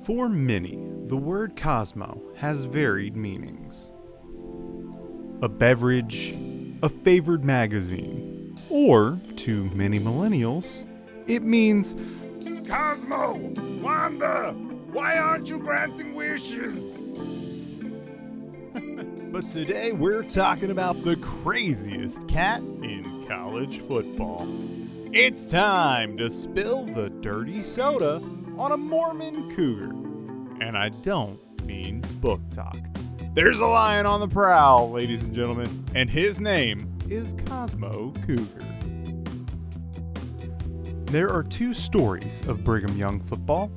For many, the word Cosmo has varied meanings. A beverage, a favored magazine, or, to many millennials, it means, Cosmo! Wanda! Why aren't you granting wishes? But today we're talking about the craziest cat in college football. It's time to spill the dirty soda on a Mormon Cougar. And I don't mean book talk. There's a lion on the prowl, ladies and gentlemen, and his name is Cosmo Cougar. There are two stories of Brigham Young football.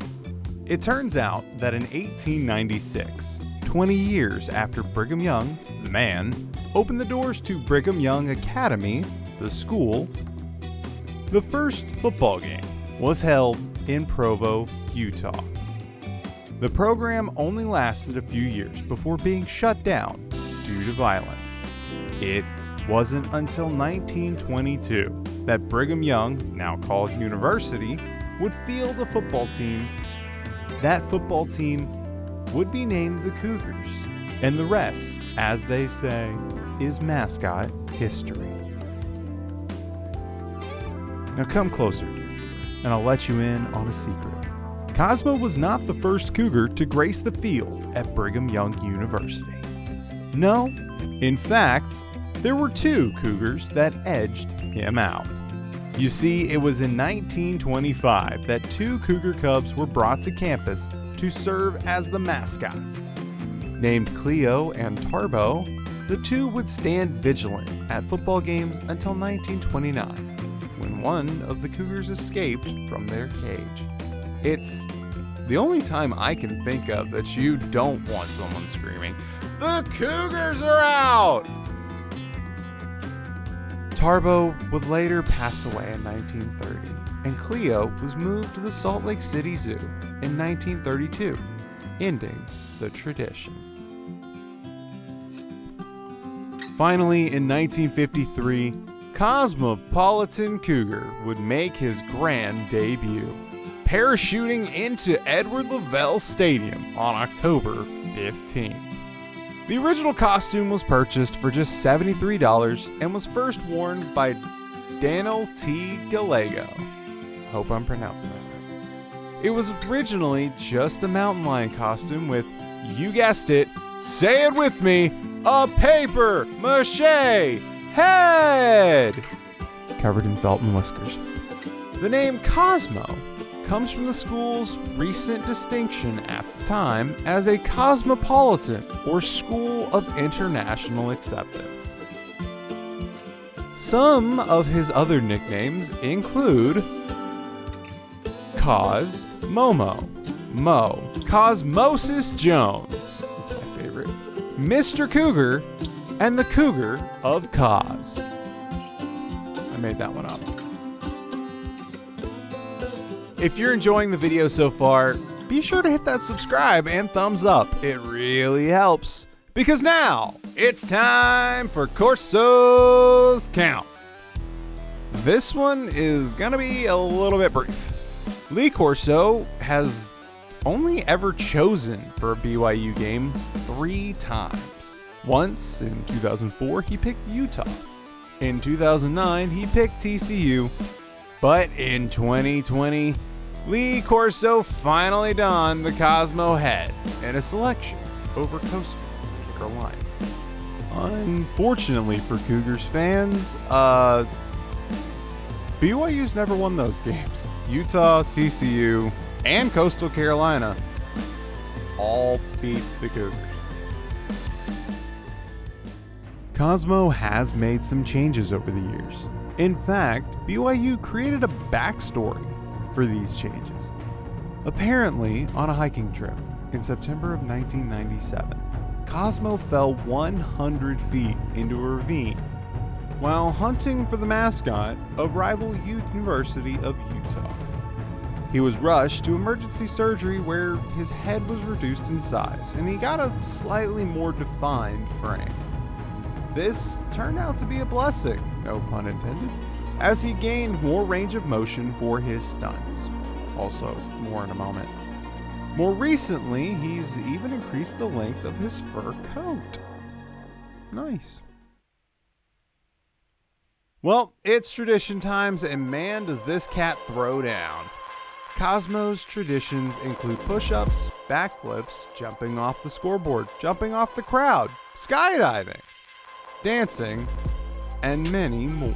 It turns out that in 1896, 20 years after Brigham Young, the man, opened the doors to Brigham Young Academy, the school, the first football game was held in Provo, Utah. The program only lasted a few years before being shut down due to violence. It wasn't until 1922 that Brigham Young, now called University, would field a football team. That football team would be named the Cougars, and the rest, as they say, is mascot history. Now come closer, and I'll let you in on a secret. Cosmo was not the first Cougar to grace the field at Brigham Young University. No, in fact, there were two Cougars that edged him out. You see, it was in 1925 that two Cougar cubs were brought to campus to serve as the mascots. Named Cleo and Tarbo, the two would stand vigilant at football games until 1929, when one of the Cougars escaped from their cage. It's the only time I can think of that you don't want someone screaming, "The Cougars are out!" Tarbo would later pass away in 1930, and Cleo was moved to the Salt Lake City Zoo in 1932, ending the tradition. Finally, in 1953, Cosmopolitan Cougar would make his grand debut, parachuting into Edward Lavelle Stadium on October 15th. The original costume was purchased for just $73 and was first worn by Daniel T. Gallego. Hope I'm pronouncing that right. It was originally just a mountain lion costume with, you guessed it, say it with me, a paper mache head covered in felt and whiskers. The name Cosmo comes from the school's recent distinction at the time as a cosmopolitan or school of international acceptance. Some of his other nicknames include Cos, Momo, Mo, Cosmosis Jones, that's my favorite, Mr. Cougar, and the Cougar of Cos. I made that one up. If you're enjoying the video so far, be sure to hit that subscribe and thumbs up. It really helps. Because now, it's time for Corso's Count. This one is gonna be a little bit brief. Lee Corso has only ever chosen for a BYU game 3 times. Once, in 2004, he picked Utah. In 2009, he picked TCU. But in 2020, Lee Corso finally donned the Cosmo head in a selection over Coastal Carolina. Unfortunately for Cougars fans, BYU's never won those games. Utah, TCU, and Coastal Carolina all beat the Cougars. Cosmo has made some changes over the years. In fact, BYU created a backstory for these changes. Apparently, on a hiking trip in September of 1997, Cosmo fell 100 feet into a ravine while hunting for the mascot of rival University of Utah. He was rushed to emergency surgery where his head was reduced in size and he got a slightly more defined frame. This turned out to be a blessing, no pun intended, as he gained more range of motion for his stunts. Also, more in a moment. More recently, he's even increased the length of his fur coat. Nice. Well, it's tradition times, and man, does this cat throw down. Cosmo's traditions include push-ups, backflips, jumping off the scoreboard, jumping off the crowd, skydiving, dancing, and many more.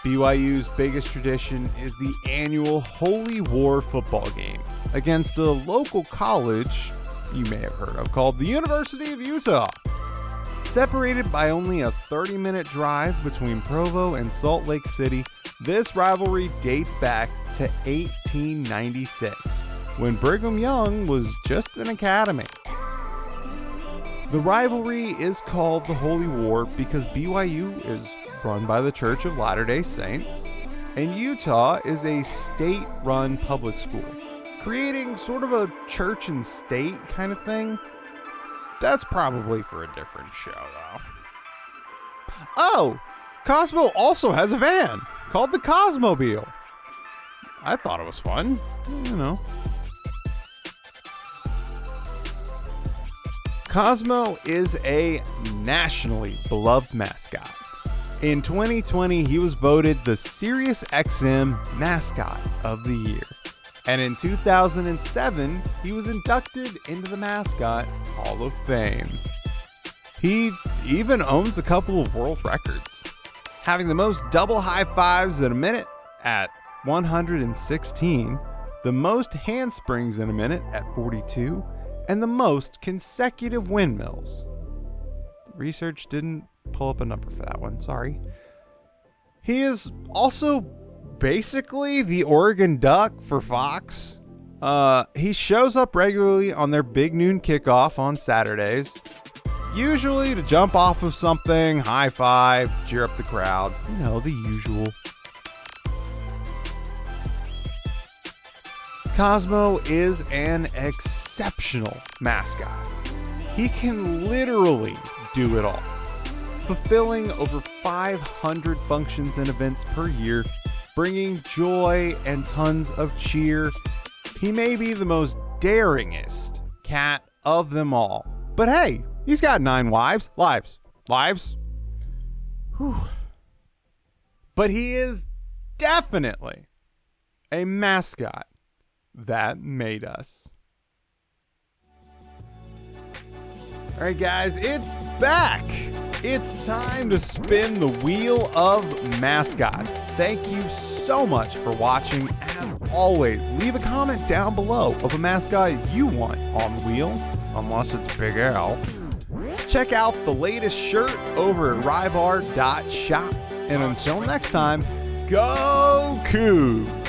BYU's biggest tradition is the annual Holy War football game against a local college you may have heard of called the University of Utah. Separated by only a 30-minute drive between Provo and Salt Lake City, this rivalry dates back to 1896, when Brigham Young was just an academy. The rivalry is called the Holy War because BYU is run by the Church of Latter-day Saints, and Utah is a state-run public school, creating sort of a church and state kind of thing. That's probably for a different show, though. Oh, Cosmo also has a van called the Cosmobile. I thought it was fun, you know. Cosmo is a nationally beloved mascot. In 2020, he was voted the SiriusXM Mascot of the Year. And in 2007, he was inducted into the Mascot Hall of Fame. He even owns a couple of world records, having the most double high fives in a minute at 116, the most handsprings in a minute at 42, and the most consecutive windmills. Research didn't pull up a number for that one, sorry. He is also basically the Oregon Duck for Fox. He shows up regularly on their big noon kickoff on Saturdays, usually to jump off of something, high five, cheer up the crowd, you know, the usual. Cosmo is an exceptional mascot. He can literally do it all, fulfilling over 500 functions and events per year, bringing joy and tons of cheer. He may be the most daringest cat of them all. But hey, he's got 9 lives. Whew. But he is definitely a mascot that made us. All right, guys, it's back. It's time to spin the wheel of mascots. Thank you so much for watching. As always, leave a comment down below of a mascot you want on the wheel, unless it's Big Al. Check out the latest shirt over at Rybar.shop. And until next time, go Cougar!